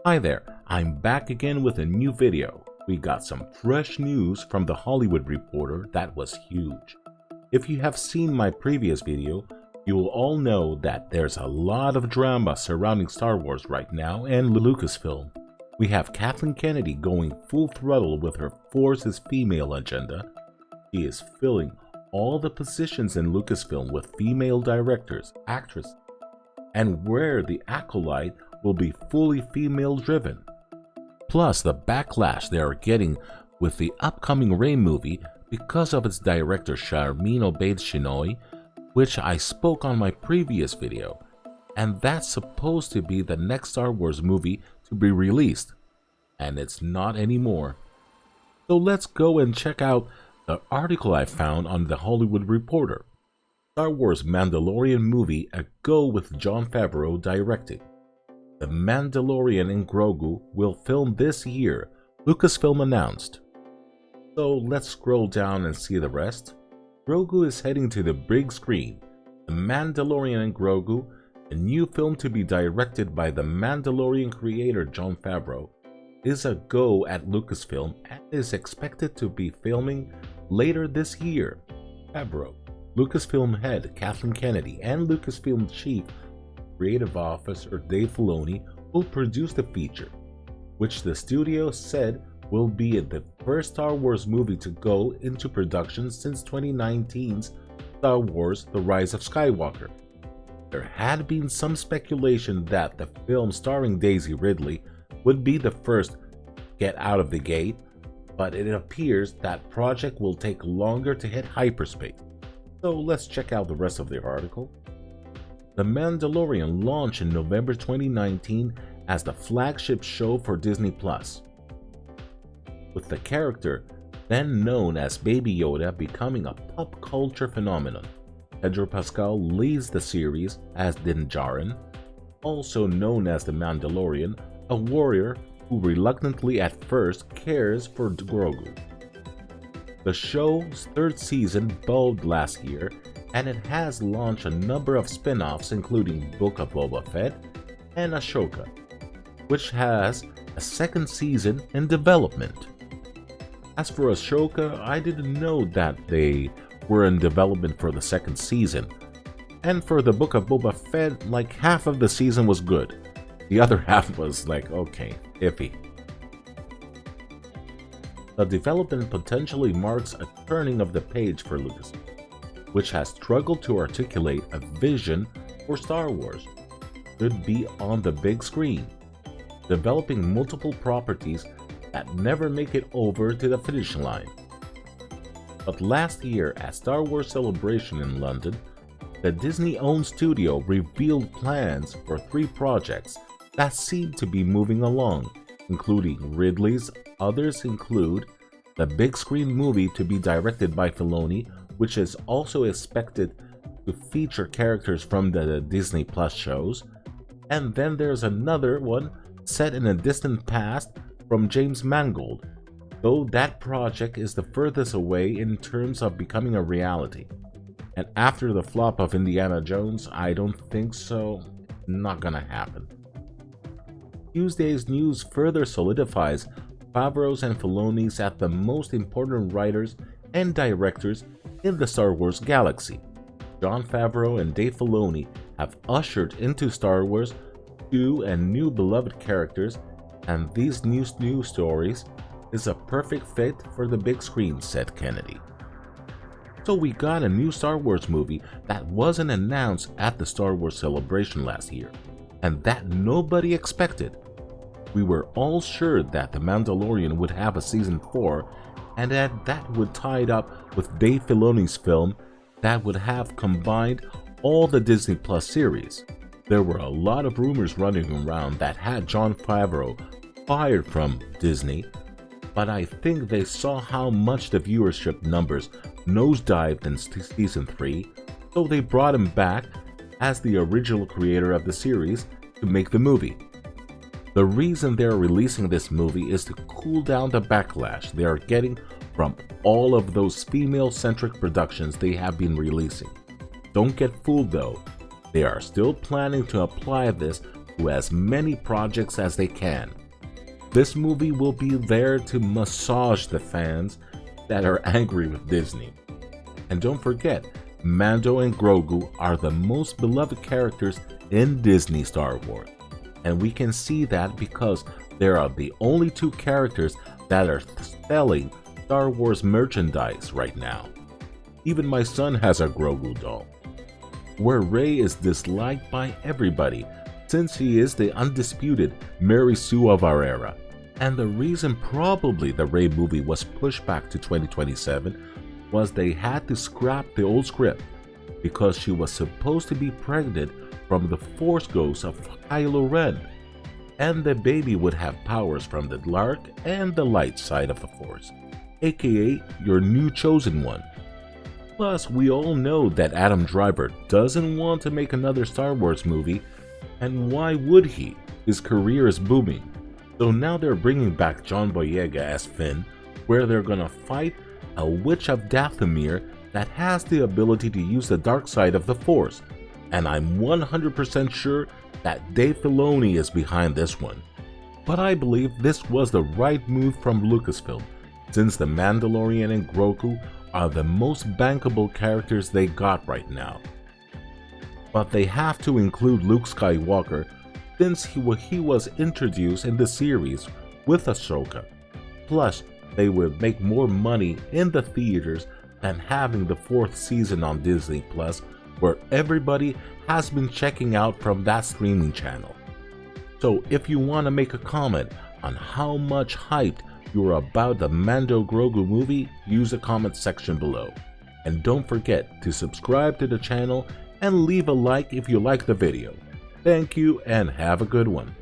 Hi there, I'm back again with a new video. We got some fresh news from the Hollywood Reporter that was huge. If you have seen my previous video, you will all know that there's a lot of drama surrounding Star Wars right now and Lucasfilm. We have Kathleen Kennedy going full throttle with her Force is Female agenda. She is filling all the positions in Lucasfilm with female directors, actresses, and where the Acolyte will be fully female driven. Plus the backlash they are getting with the upcoming Rey movie because of its director Sharmeen Obaid-Chinoy, which I spoke on my previous video, and that's supposed to be the next Star Wars movie to be released, and it's not anymore. So let's go and check out the article I found on the Hollywood Reporter. Star Wars Mandalorian movie a go with Jon Favreau directing. The Mandalorian and Grogu will film this year, Lucasfilm announced. So let's scroll down and see the rest. Grogu is heading to the big screen. The Mandalorian and Grogu, a new film to be directed by the Mandalorian creator Jon Favreau, is a go at Lucasfilm and is expected to be filming later this year. Favreau, Lucasfilm head Kathleen Kennedy, and Lucasfilm chief creative officer Dave Filoni will produce the feature, which the studio said will be the first Star Wars movie to go into production since 2019's Star Wars The Rise of Skywalker. There had been some speculation that the film starring Daisy Ridley would be the first to get out of the gate, but it appears that project will take longer to hit hyperspace. So let's check out the rest of the article. The Mandalorian launched in November 2019 as the flagship show for Disney+. With the character, then known as Baby Yoda, becoming a pop culture phenomenon. Pedro Pascal leads the series as Din Djarin, also known as the Mandalorian, a warrior who reluctantly at first cares for Grogu. The show's third season bowled last year, and it has launched a number of spin-offs including Book of Boba Fett and Ahsoka, which has a second season in development. As for Ahsoka, I didn't know that they were in development for the second season, and for the Book of Boba Fett, like half of the season was good. The other half was like, okay, iffy. The development potentially marks a turning of the page for Lucas, which has struggled to articulate a vision for Star Wars. Should be on the big screen, developing multiple properties that never make it over to the finish line. But last year at Star Wars Celebration in London, the Disney-owned studio revealed plans for 3 projects that seem to be moving along, including Ridley's. Others include the big screen movie to be directed by Filoni, which is also expected to feature characters from the Disney Plus shows, and then there's another one set in a distant past from James Mangold, though that project is the furthest away in terms of becoming a reality. And after the flop of Indiana Jones, I don't think so. Not gonna happen. Tuesday's news further solidifies Favreau's and Filoni's as the most important writers and directors in the Star Wars galaxy. Jon Favreau and Dave Filoni have ushered into Star Wars 2 and new beloved characters, and these new news stories is a perfect fit for the big screen, said Kennedy. So we got a new Star Wars movie that wasn't announced at the Star Wars Celebration last year, and that nobody expected. We were all sure that The Mandalorian would have a season 4, and that would tie it up with Dave Filoni's film that would have combined all the Disney Plus series. There were a lot of rumors running around that had Jon Favreau fired from Disney, but I think they saw how much the viewership numbers nosedived in season 3, so they brought him back as the original creator of the series to make the movie. The reason they're releasing this movie is to cool down the backlash they are getting from all of those female-centric productions they have been releasing. Don't get fooled though, they are still planning to apply this to as many projects as they can. This movie will be there to massage the fans that are angry with Disney. And don't forget, Mando and Grogu are the most beloved characters in Disney Star Wars. And we can see that because they are the only two characters that are selling Star Wars merchandise right now. Even my son has a Grogu doll. Where Rey is disliked by everybody, since he is the undisputed Mary Sue of our era. And the reason probably the Rey movie was pushed back to 2027 was they had to scrap the old script because she was supposed to be pregnant from the Force ghost of Kylo Ren, and the baby would have powers from the dark and the light side of the Force, aka your new chosen one. Plus, we all know that Adam Driver doesn't want to make another Star Wars movie, and why would he? His career is booming. So now they're bringing back John Boyega as Finn, where they're gonna fight a witch of Dathomir that has the ability to use the dark side of the Force, and I'm 100% sure that Dave Filoni is behind this one. But I believe this was the right move from Lucasfilm, since the Mandalorian and Grogu are the most bankable characters they got right now. But they have to include Luke Skywalker since he was introduced in the series with Ahsoka. Plus, they would make more money in the theaters than having the 4th season on Disney Plus, where everybody has been checking out from that streaming channel. So if you want to make a comment on how much hyped you're about the Mando Grogu movie, use the comment section below. And don't forget to subscribe to the channel and leave a like if you like the video. Thank you and have a good one.